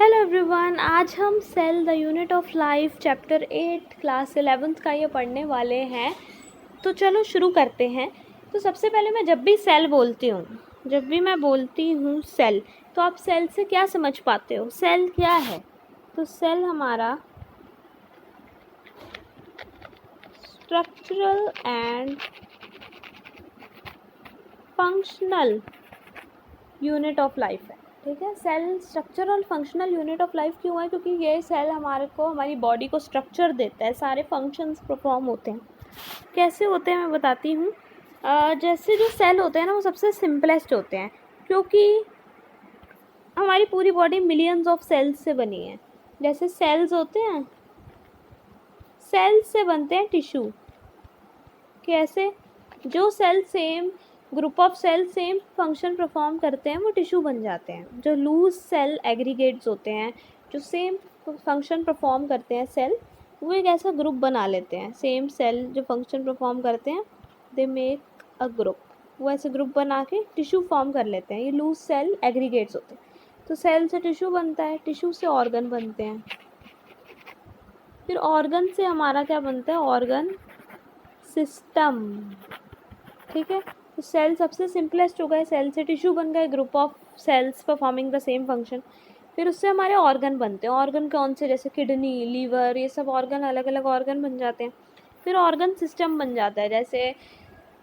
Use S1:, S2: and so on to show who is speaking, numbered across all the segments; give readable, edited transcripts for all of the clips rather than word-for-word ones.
S1: Hello everyone, आज हम cell the unit of life chapter 8 class 11th का ये पढ़ने वाले हैं। तो चलो शुरू करते हैं। तो सबसे पहले मैं जब भी सेल बोलती हूँ, जब भी मैं बोलती हूँ सेल, तो आप सेल से क्या समझ पाते हो? सेल क्या है? तो सेल हमारा structural and functional unit of life है। ठीक है, सेल स्ट्रक्चर और फंक्शनल यूनिट ऑफ लाइफ क्यों है? क्योंकि ये सेल हमारे को, हमारी बॉडी को स्ट्रक्चर देता है, सारे फंक्शंस परफॉर्म होते हैं। कैसे होते हैं मैं बताती हूँ। जैसे जो सेल होते हैं ना, वो सबसे सिंपलेस्ट होते हैं, क्योंकि हमारी पूरी बॉडी मिलियंस ऑफ सेल्स से बनी है। जैसे सेल्स होते हैं, सेल्स से बनते हैं टिश्यू। कैसे? जो cell same group of cell same function perform करते हैं, वो टिश्यू बन जाते हैं। जो लूज सेल एग्रीगेट्स होते हैं, जो सेम फंक्शन परफॉर्म करते हैं सेल, वो एक ऐसा ग्रुप बना लेते हैं। सेम सेल जो फंक्शन परफॉर्म करते हैं, दे मेक अ ग्रुप। वो ऐसे ग्रुप बना के टिश्यू फॉर्म कर लेते हैं। ये लूज सेल एग्रीगेट्स होते हैं। तो सेल से टिश्यू बनता है, टिश्यू से ऑर्गन बनते हैं, फिर ऑर्गन से हमारा क्या बनता है? Organ system. ठीक है, तो सेल सबसे सिंपलेस्ट हो गए, सेल से टिश्यू बन गए, group of cells performing the same function. फिर उससे हमारे ऑर्गन बनते हैं। ऑर्गन कौन से? जैसे किडनी, लीवर, ये सब ऑर्गन, अलग अलग ऑर्गन बन जाते हैं। फिर ऑर्गन सिस्टम बन जाता है। जैसे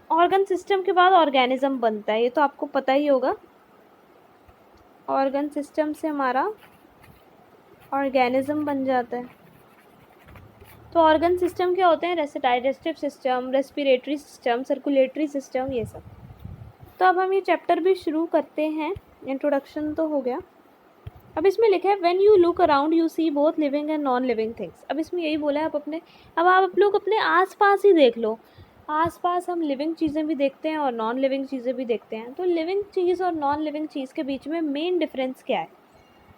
S1: ऑर्गन सिस्टम के बाद ऑर्गेनिज्म बनता है, ये तो आपको पता ही होगा। ऑर्गन सिस्टम से हमारा ऑर्गेनिज्म बन जाता है। तो ऑर्गन सिस्टम क्या होते हैं? जैसे digestive system, respiratory system, circulatory system, ये सब। तो अब हम ये चैप्टर भी शुरू करते हैं। इंट्रोडक्शन तो हो गया। अब इसमें लिखा है when you look around you see both living and non living things. अब इसमें यही बोला है, अब आप लोग अपने आसपास ही देख लो। आसपास हम लिविंग चीज़ें भी देखते हैं और नॉन लिविंग चीज़ें भी देखते हैं। तो लिविंग चीज़ और नॉन लिविंग चीज़ के बीच में मेन डिफरेंस क्या है?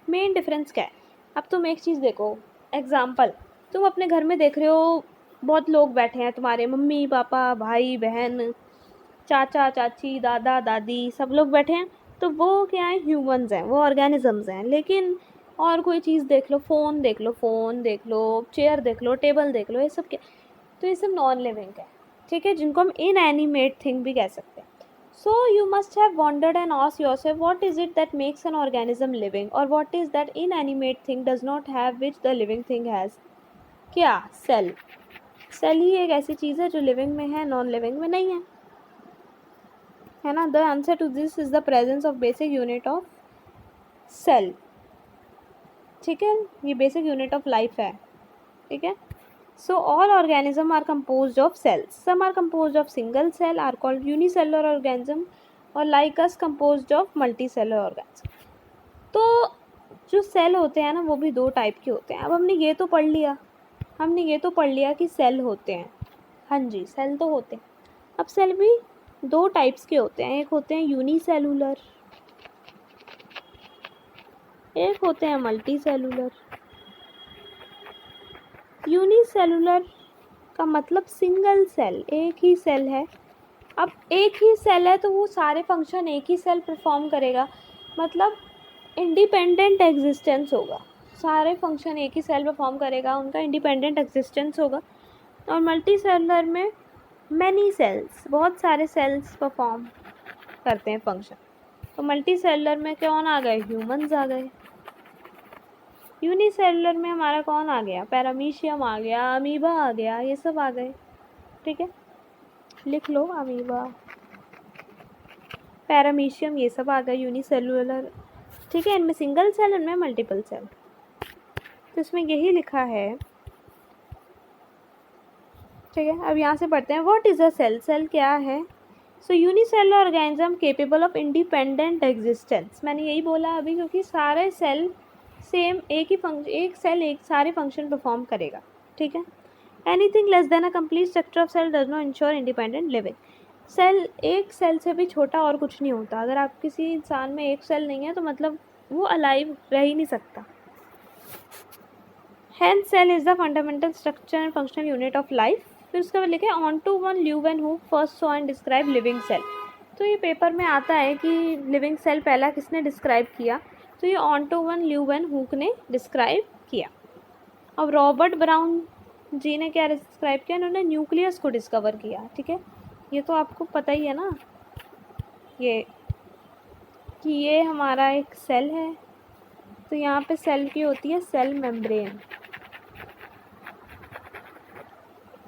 S1: मेन डिफरेंस क्या है? अब तुम एक चीज़ देखो, एग्जाम्पल, तुम अपने घर में देख रहे हो, बहुत लोग बैठे हैं, तुम्हारे मम्मी पापा, भाई बहन, चाचा चाची, दादा दादी, सब लोग बैठे हैं। तो वो क्या है? ह्यूमंस हैं, वो ऑर्गेनिजम्स हैं। लेकिन और कोई चीज़ देख लो, फ़ोन देख लो, चेयर देख लो, टेबल देख लो, ये सब क्या? तो ये सब नॉन लिविंग है। ठीक है, जिनको हम इनएनिमेट थिंग भी कह सकते हैं। So you must have wondered and asked yourself, what is it that makes an organism living, or what is that inanimate thing does not have which the living thing has? क्या? Cell. Cell ही एक ऐसी चीज़ है जो living में है, non living में नहीं है ना? The answer to this is the presence of basic unit of cell. ठीक है, ये बेसिक यूनिट ऑफ लाइफ है। ठीक है, so all organisms are composed of cells. Some are composed of single cell, are called unicellular organism, और like us composed of multicellular organism. तो जो cell होते हैं ना, वो भी दो टाइप के होते हैं। अब हमने ये तो पढ़ लिया कि सेल होते हैं। हाँ जी, सेल तो होते हैं। अब सेल भी दो टाइप्स के होते हैं। एक होते हैं यूनिसेलुलर, एक होते हैं मल्टीसेलुलर। यूनिसेलुलर का मतलब सिंगल सेल, एक ही सेल है। अब एक ही सेल है तो वो सारे फंक्शन एक ही सेल परफॉर्म करेगा, मतलब इंडिपेंडेंट एग्जिस्टेंस होगा। सारे फंक्शन एक ही सेल परफॉर्म करेगा, उनका इंडिपेंडेंट एग्जिस्टेंस होगा। और मल्टी सेलुलर में मैनी सेल्स, बहुत सारे सेल्स परफॉर्म करते हैं फंक्शन। तो मल्टी सेलुलर में कौन आ गए? ह्यूमंस आ गए। यूनिसेलुलर में हमारा कौन आ गया? पैरामीशियम आ गया, अमीबा आ गया, ये सब आ गए। ठीक है, लिख लो, अमीबा, पैरामीशियम, ये सब आ गए यूनिसेलुलर। ठीक है, इनमें सिंगल सेल, इनमें मल्टीपल सेल। तो इसमें यही लिखा है। ठीक है, अब यहाँ से पढ़ते हैं what is a cell. Cell क्या है? So unicellular organism capable of independent existence. मैंने यही बोला अभी, क्योंकि सारे सेल सेम एक सेल एक सारे फंक्शन परफॉर्म करेगा। ठीक है, anything less than a complete structure of cell does not ensure independent living. Cell, एक सेल से भी छोटा और कुछ नहीं होता। अगर आप किसी इंसान में एक सेल नहीं है तो मतलब वो अलाइव रह ही नहीं सकता। Hence cell is the fundamental structure and functional unit of life. फिर उसके बाद लिखे on to one Leeuwen who first saw and described living cell। तो ये पेपर में आता है कि लिविंग सेल पहला किसने डिस्क्राइब किया? तो ये ऑटो वन ल्यूवेन हुक ने डिस्क्राइब किया। अब रॉबर्ट ब्राउन जी ने क्या डिस्क्राइब किया, इन्होंने न्यूक्लियस को डिस्कवर किया। ठीक है, ये तो आपको पता ही है ना, ये कि ये हमारा एक सेल है, तो यहाँ पे सेल की होती है सेल मेम्ब्रेन,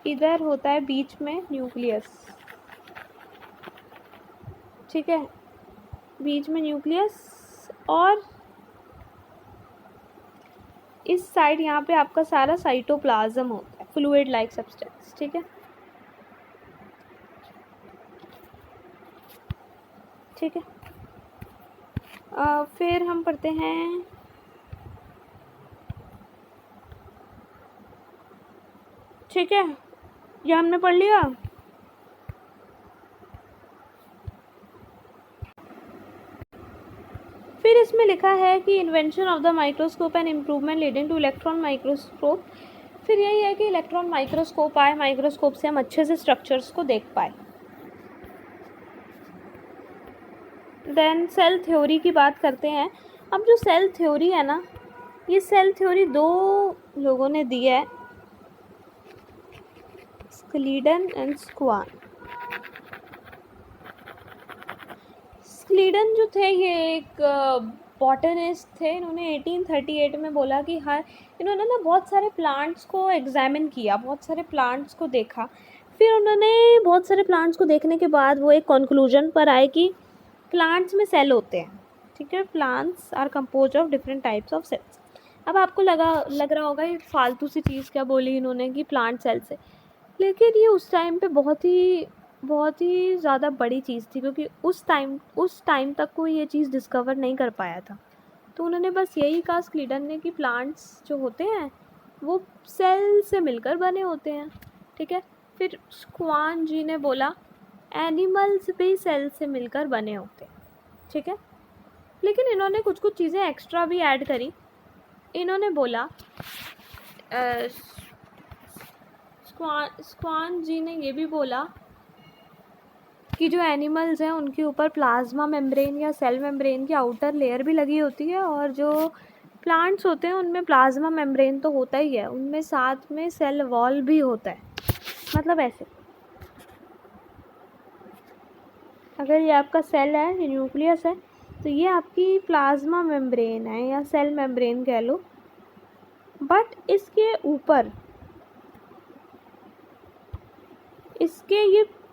S1: इधर होता है बीच में न्यूक्लियस। ठीक है, बीच में न्यूक्लियस, और इस साइड यहाँ पे आपका सारा साइटोप्लाज्म होता है, फ्लूइड लाइक सब्सटेंस। ठीक है, ठीक है। फिर हम पढ़ते हैं ठीक है, ये हमने पढ़ लिया। फिर इसमें लिखा है कि invention of the microscope and improvement leading two electron microscope. फिर यही है कि इलेक्ट्रॉन माइक्रोस्कोप आए, माइक्रोस्कोप से हम अच्छे से स्ट्रक्चर्स को देख पाए। देन सेल थ्योरी की बात करते हैं। अब जो सेल थ्योरी है ना, ये सेल थ्योरी दो लोगों ने दी है, स्क्लीडन एंड स्क्वान। स्क्लीडन जो थे ये एक बॉटनिस्ट थे। इन्होंने 1838 में बोला कि हर इन्होंने ना बहुत सारे प्लांट्स को एग्जामिन किया, बहुत सारे प्लांट्स को देखा। फिर उन्होंने बहुत सारे प्लांट्स को देखने के बाद वो एक कंक्लूजन पर आए कि प्लांट्स में सेल होते हैं। ठीक है, plants are compose of different types of cells. अब आपको लग रहा होगा ये फालतू सी चीज़ क्या बोली इन्होंने कि प्लांट सेल से, लेकिन ये उस टाइम पे बहुत ही ज़्यादा बड़ी चीज़ थी, क्योंकि उस टाइम तक कोई ये चीज़ डिस्कवर नहीं कर पाया था। तो उन्होंने बस यही कहा स्क्लीडन ने कि प्लांट्स जो होते हैं वो सेल से मिलकर बने होते हैं। ठीक है, फिर स्क्वान जी ने बोला एनिमल्स भी सेल से मिलकर बने होते हैं। ठीक है, लेकिन इन्होंने कुछ चीज़ें एक्स्ट्रा भी ऐड करी। इन्होंने बोला स्क्वान जी ने ये भी बोला कि जो एनिमल्स हैं उनके ऊपर प्लाज्मा मेम्ब्रेन या सेल मेम्ब्रेन की आउटर लेयर भी लगी होती है, और जो प्लांट्स होते हैं उनमें प्लाज्मा मेम्ब्रेन तो होता ही है, उनमें साथ में सेल वॉल भी होता है। मतलब ऐसे, अगर ये आपका सेल है, ये न्यूक्लियस है, तो ये आपकी प्लाज्मा मेम्ब्रेन है या सेल मेम्ब्रेन कह लो, बट इसके ऊपर इसके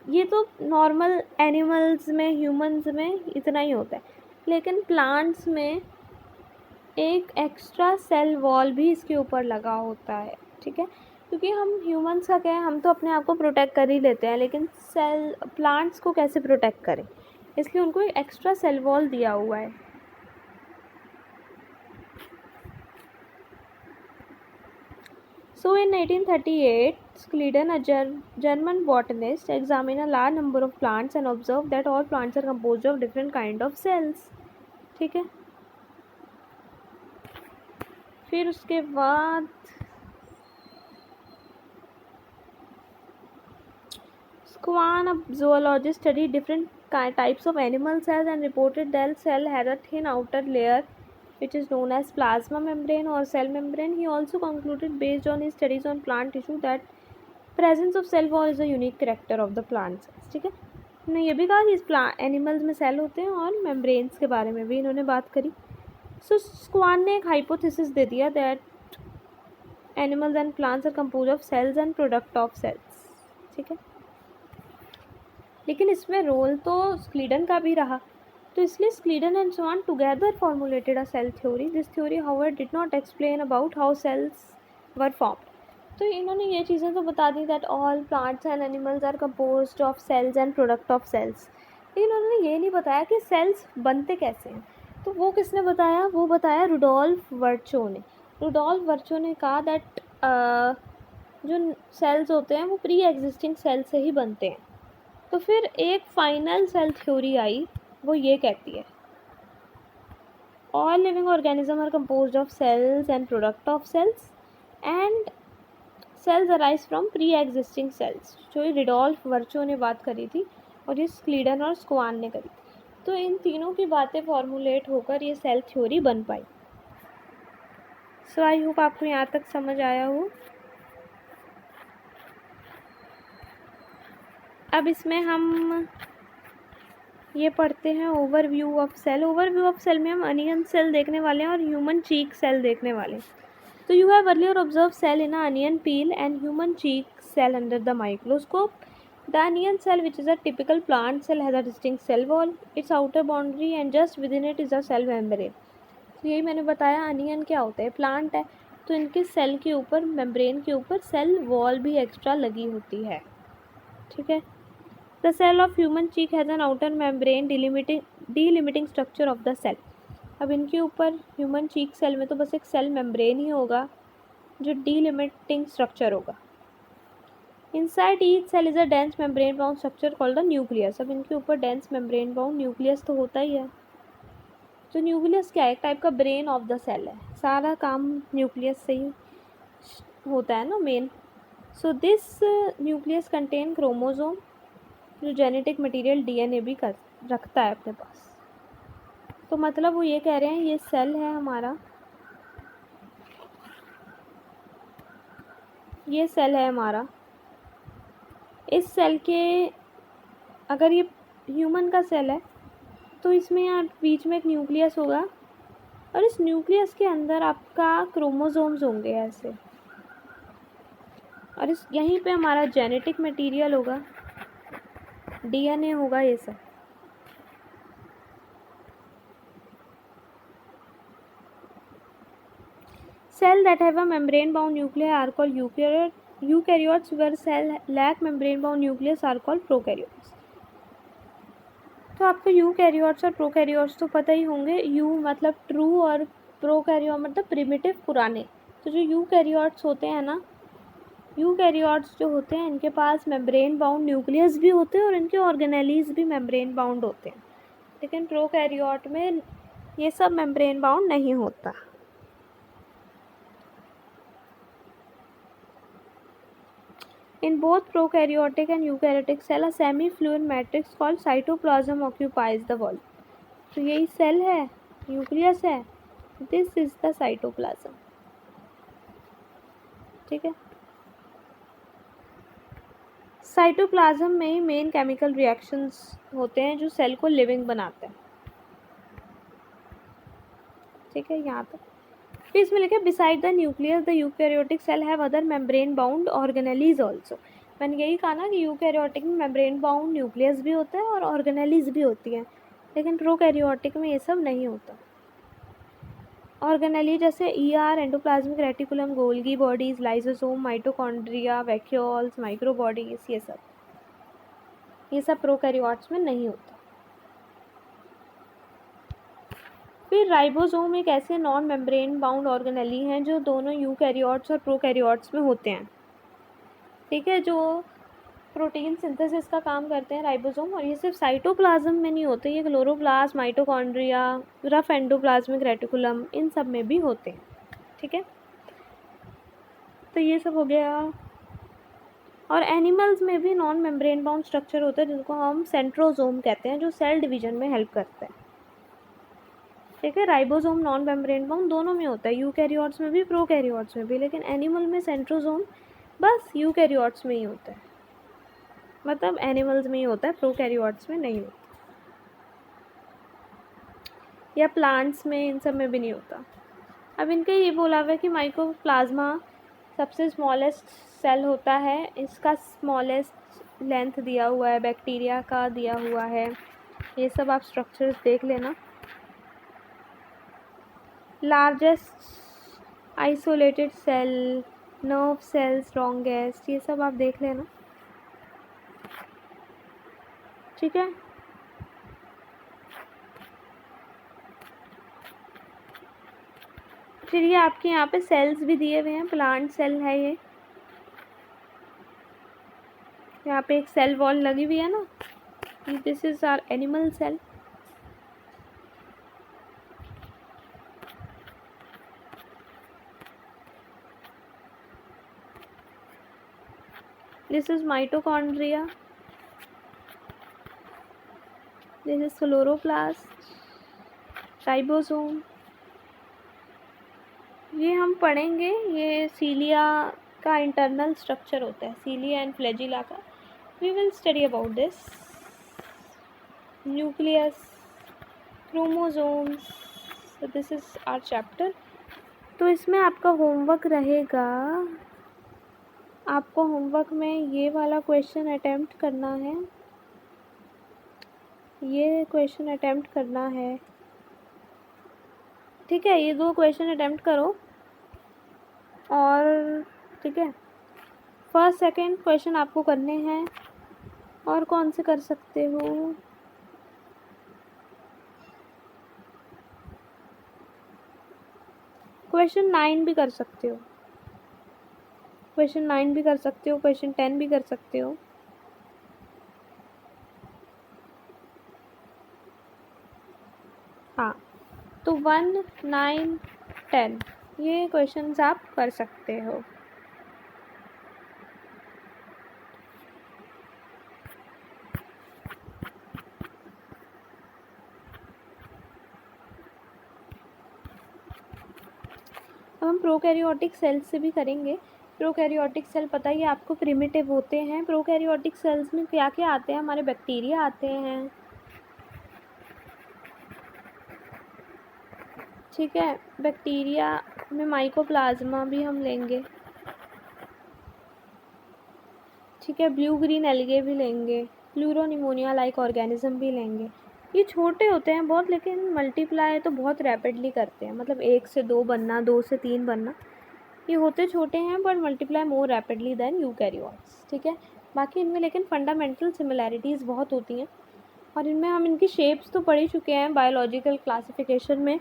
S1: ये तो नॉर्मल एनिमल्स में, ह्यूमंस में इतना ही होता है, लेकिन प्लांट्स में एक एक्स्ट्रा सेल वॉल भी इसके ऊपर लगा होता है। ठीक है, क्योंकि हम ह्यूमंस का क्या है, हम तो अपने आप को प्रोटेक्ट कर ही लेते हैं, लेकिन प्लांट्स को कैसे प्रोटेक्ट करें, इसलिए उनको एक एक्स्ट्रा सेल वॉल दिया हुआ है। So in 1838, Schleiden, a German botanist, examined a large number of plants and observed that all plants are composed of different kind of cells. ठीक है, फिर उसके बाद Squan, a zoologist, studied different types of animal cells and reported that cell had a thin outer layer which is known as plasma membrane or cell membrane. He also concluded based on his studies on plant tissue that presence of cell wall is a unique character of the plant cells. ठीक है, उन्होंने ये भी कहा कि इस animals में cell होते हैं, और मेम्ब्रेन्स के बारे में भी इन्होंने बात करी। सो स्क्वान ने एक हाइपोथेसिस दे दिया that animals and plants are compose of cells and product of cells. ठीक है, लेकिन इसमें रोल तो स्क्लीडन का भी रहा, तो इसलिए Schleiden and Schwann together formulated a cell theory. This theory however did not explain about how cells were formed. तो इन्होंने ये चीज़ें तो बता दी that all plants and animals are composed of cells and product of cells, लेकिन उन्होंने ये नहीं बताया कि सेल्स बनते कैसे हैं। तो वो किसने बताया, वो बताया रुडोल्फ वर्चो ने। रुडोल्फ वर्चो ने कहा दैट जो सेल्स होते हैं वो प्री एग्जिस्टिंग सेल से ही बनते हैं। तो फिर एक फाइनल सेल थ्योरी आई, वो ये कहती है all living organism are composed of cells and product of cells and cells arise from pre existing cells. जो ये रुडोल्फ वर्चो ने बात करी थी और ये स्क्लीडन और स्क्वान ने करी। तो इन तीनों की बातें फॉर्मुलेट होकर ये सेल थ्योरी बन पाई। सो आई होप आपको यहाँ तक समझ आया हो। अब इसमें हम ये पढ़ते हैं overview of cell. Overview of cell में हम अनियन सेल देखने वाले हैं और ह्यूमन चीक सेल देखने वाले हैं। तो you have earlier observe cell in onion peel and human cheek cell under the microscope. The onion cell, which is a typical plant cell, has a distinct cell wall, its outer boundary, and just within it is a cell membrane. तो यही मैंने बताया, onion क्या होता है, plant है, तो इनके सेल के ऊपर, मेम्ब्रेन के ऊपर सेल वॉल भी एक्स्ट्रा लगी होती है। ठीक है। The cell of human cheek has an outer membrane delimiting structure of the cell. अब इनके ऊपर ह्यूमन चीक सेल में तो बस एक सेल मेम्ब्रेन ही होगा जो डिलिमिटिंग स्ट्रक्चर होगा। Inside each cell is a dense membrane bound structure called the nucleus. अब इनके ऊपर dense membrane bound nucleus तो होता ही है। तो न्यूक्लियस क्या है, एक टाइप का ब्रेन ऑफ द सेल है, सारा काम न्यूक्लियस से ही होता है ना main. So this nucleus contain chromosome, जो जेनेटिक मटेरियल डीएनए भी रखता है अपने पास। तो मतलब वो ये कह रहे हैं ये सेल है हमारा, ये सेल है हमारा, इस सेल के, अगर ये ह्यूमन का सेल है तो इसमें यहाँ बीच में एक न्यूक्लियस होगा और इस न्यूक्लियस के अंदर आपका क्रोमोसोम्स होंगे ऐसे, और इस यहीं पे हमारा जेनेटिक मटेरियल होगा, डीएनए होगा, ये सब। Cell that have a membrane bound nucleus are called eukaryotes, where cell lack membrane bound nucleus are called prokaryotes. तो आपको यूकैरियोट्स और प्रोकैरियोट्स तो पता ही होंगे। यू मतलब ट्रू और प्रोकैरियोट मतलब प्रिमिटिव, पुराने। तो जो यूकैरियोट्स होते हैं ना, यूकैरियोट्स जो होते हैं इनके पास मेम्ब्रेन बाउंड न्यूक्लियस भी होते हैं और इनके ऑर्गेनेलीज भी मेम्ब्रेन बाउंड होते हैं, लेकिन प्रोकैरियोट में ये सब मेम्ब्रेन बाउंड नहीं होता। In both prokaryotic and eukaryotic cell, a semi-fluid matrix called cytoplasm occupies the wall. तो यही सेल है, न्यूक्लियस है, दिस इज द साइटोप्लाज्म। ठीक है। साइटोप्लाज्म में ही मेन केमिकल रिएक्शंस होते हैं जो सेल को लिविंग बनाते हैं। ठीक है, यहाँ तक। फिर इसमें लिखे beside the nucleus the eukaryotic cell have other membrane bound organelles also. मैंने यही कहा ना कि यूकैरियोटिक में मेम्ब्रेन बाउंड न्यूक्लियस भी होता है और ऑर्गेनेलीज भी होती हैं, लेकिन प्रोकैरियोटिक में ये सब नहीं होता। ऑर्गेनेली जैसे ER, endoplasmic reticulum, Golgi bodies, lysosome, mitochondria, vacuoles, microbodies, ये सब प्रोकैरियोट्स में नहीं होता। फिर राइबोसोम एक ऐसे नॉन मेम्ब्रेन बाउंड ऑर्गेनेली हैं जो दोनों यूकैरियोट्स और प्रोकैरियोट्स में होते हैं। ठीक है, जो प्रोटीन सिंथेसिस का काम करते हैं राइबोसोम, और ये सिर्फ साइटोप्लाज्म में नहीं होते, ये chloroplast, mitochondria, rough endoplasmic reticulum, इन सब में भी होते हैं। ठीक है, तो ये सब हो गया। और एनिमल्स में भी नॉन मेम्ब्रेन बाउंड स्ट्रक्चर होता है जिनको हम सेंट्रोसोम कहते हैं, जो सेल डिवीजन में हेल्प करता है। ठीक है, राइबोसोम नॉन मेम्ब्रेन बाउंड दोनों में होता है, यूकैरियोट्स में भी, प्रोकैरियोट्स में भी, लेकिन एनिमल में सेंट्रोसोम बस यूकैरियोट्स में ही होता है, मतलब एनिमल्स में ही होता है, प्रोकैरियोट्स में नहीं होता, या प्लांट्स में, इन सब में भी नहीं होता। अब इनका ये बोला हुआ है कि माइकोप्लाज्मा सबसे स्मॉलेस्ट सेल होता है, इसका स्मॉलेस्ट लेंथ दिया हुआ है, बैक्टीरिया का दिया हुआ है, ये सब आप स्ट्रक्चर्स देख लेना। Largest isolated cell, nerve cells longest, ये सब आप देख लेना। ठीक है, फिर ये आपके यहाँ पे सेल्स भी दिए हुए हैं, प्लांट सेल है ये, यहाँ पे एक सेल वॉल लगी हुई है ना, this is our animal cell. This is mitochondria. This is chloroplast, ribosome. ये हम पढ़ेंगे, ये सीलिया का इंटरनल स्ट्रक्चर होता है, सीलिया एंड फ्लैजिला का। We will study about this. Nucleus, chromosomes, this is our chapter. तो इसमें आपका होमवर्क रहेगा, आपको होमवर्क में ये वाला क्वेश्चन अटेम्प्ट करना है, ये क्वेश्चन अटेम्प्ट करना है, ठीक है। ये 2 क्वेश्चन अटेम्प्ट करो और ठीक है, फर्स्ट सेकंड क्वेश्चन आपको करने हैं। और कौन से कर सकते हो, क्वेश्चन 9 भी कर सकते हो, क्वेश्चन 9 भी कर सकते हो, क्वेश्चन 10 भी कर सकते हो। हाँ, तो 1, 9, 10 ये क्वेश्चंस आप कर सकते हो। अब हम प्रोकैरियोटिक सेल्स से भी करेंगे। प्रोकैरियोटिक सेल पता ही आपको प्रिमिटिव होते हैं। प्रोकैरियोटिक सेल्स में क्या क्या आते हैं, हमारे बैक्टीरिया आते हैं, ठीक है। बैक्टीरिया में माइकोप्लाज्मा भी हम लेंगे, ठीक है। ब्लू ग्रीन एल्गे भी लेंगे, प्लूरोनिमोनिया लाइक ऑर्गेनिज्म भी लेंगे। ये छोटे होते हैं बहुत, लेकिन मल्टीप्लाई तो बहुत रैपिडली करते हैं, मतलब 1 से 2 बनना, 2 से 3 बनना। ये होते छोटे हैं but multiply more rapidly than eukaryotes, ठीक है। बाकी इनमें लेकिन फंडामेंटल सिमिलैरिटीज़ बहुत होती हैं, और इनमें हम इनकी शेप्स तो पढ़ ही चुके हैं बायोलॉजिकल क्लासिफिकेशन में।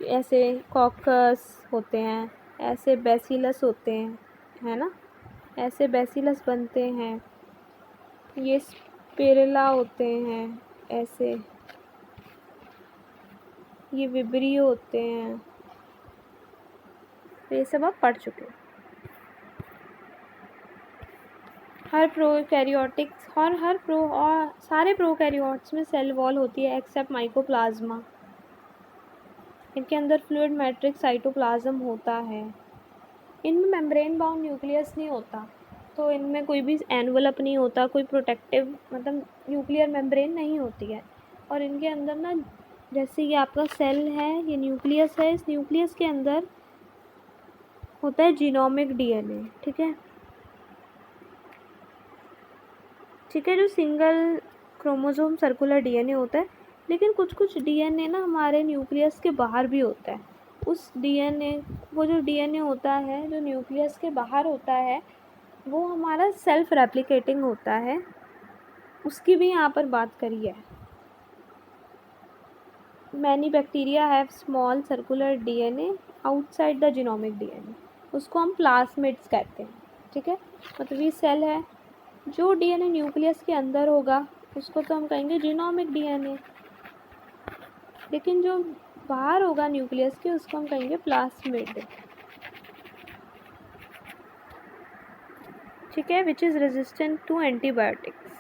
S1: ऐसे कॉकस होते हैं, ऐसे बैसिलस होते हैं, है ना, ऐसे बैसिलस बनते हैं, ये स्पिरुला होते हैं, ऐसे ये विब्रियो होते हैं, तो ये सब आप पढ़ चुके हो। हर प्रोकैरियोटिक्स और सारे प्रोकैरियोट्स में सेल वॉल होती है एक्सेप्ट माइकोप्लाज्मा। इनके अंदर फ्लूइड मैट्रिक्स साइटोप्लाज्म होता है। इनमें मेम्ब्रेन बाउंड न्यूक्लियस नहीं होता, तो इनमें कोई भी एनवलप नहीं होता, कोई प्रोटेक्टिव मतलब न्यूक्लियर मेम्ब्रेन नहीं होती है। और इनके अंदर ना, जैसे ये आपका सेल है, ये न्यूक्लियस है, इस न्यूक्लियस के अंदर होता है जीनोमिक डीएनए, ठीक है, ठीक है। जो सिंगल क्रोमोसोम सर्कुलर डीएनए होता है, लेकिन कुछ कुछ डीएनए ना हमारे न्यूक्लियस के बाहर भी होता है। उस डीएनए, वो जो डीएनए होता है जो न्यूक्लियस के बाहर होता है, वो हमारा सेल्फ रेप्लिकेटिंग होता है, उसकी भी यहाँ पर बात करी है। Many bacteria have small circular DNA outside the genomic DNA, उसको हम प्लाज्मिड्स कहते हैं, ठीक है। मतलब ये सेल है, जो डीएनए न्यूक्लियस के अंदर होगा उसको तो हम कहेंगे जीनोमिक डीएनए, लेकिन जो बाहर होगा न्यूक्लियस के उसको हम कहेंगे प्लाज्मिड, ठीक है, which is resistant to antibiotics.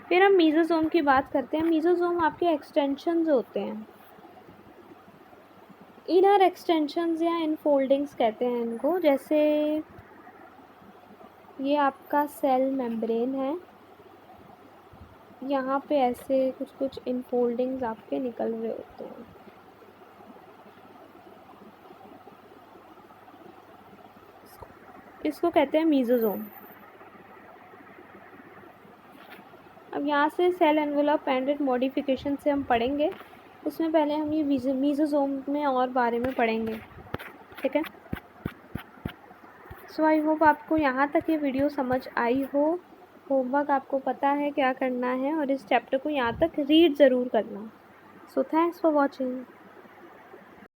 S1: फिर हम मीजोसोम की बात करते हैं। मीजोसोम आपके एक्सटेंशंस होते हैं, इनर एक्सटेंशंस या इनफोल्डिंग्स कहते हैं इनको। जैसे ये आपका सेल मेम्ब्रेन है, यहाँ पे ऐसे कुछ कुछ इनफोल्डिंग्स आपके निकल रहे होते हैं, इसको कहते हैं मीजोसोम। अब यहाँ से सेल एनवेलप एंड मॉडिफिकेशन से हम पढ़ेंगे, उसमें पहले हम ये मीजोसोम में और बारे में पढ़ेंगे, ठीक है। सो आई होप आपको यहाँ तक ये वीडियो समझ आई हो। होमवर्क आपको पता है क्या करना है, और इस चैप्टर को यहाँ तक रीड ज़रूर करना। So thanks for watching.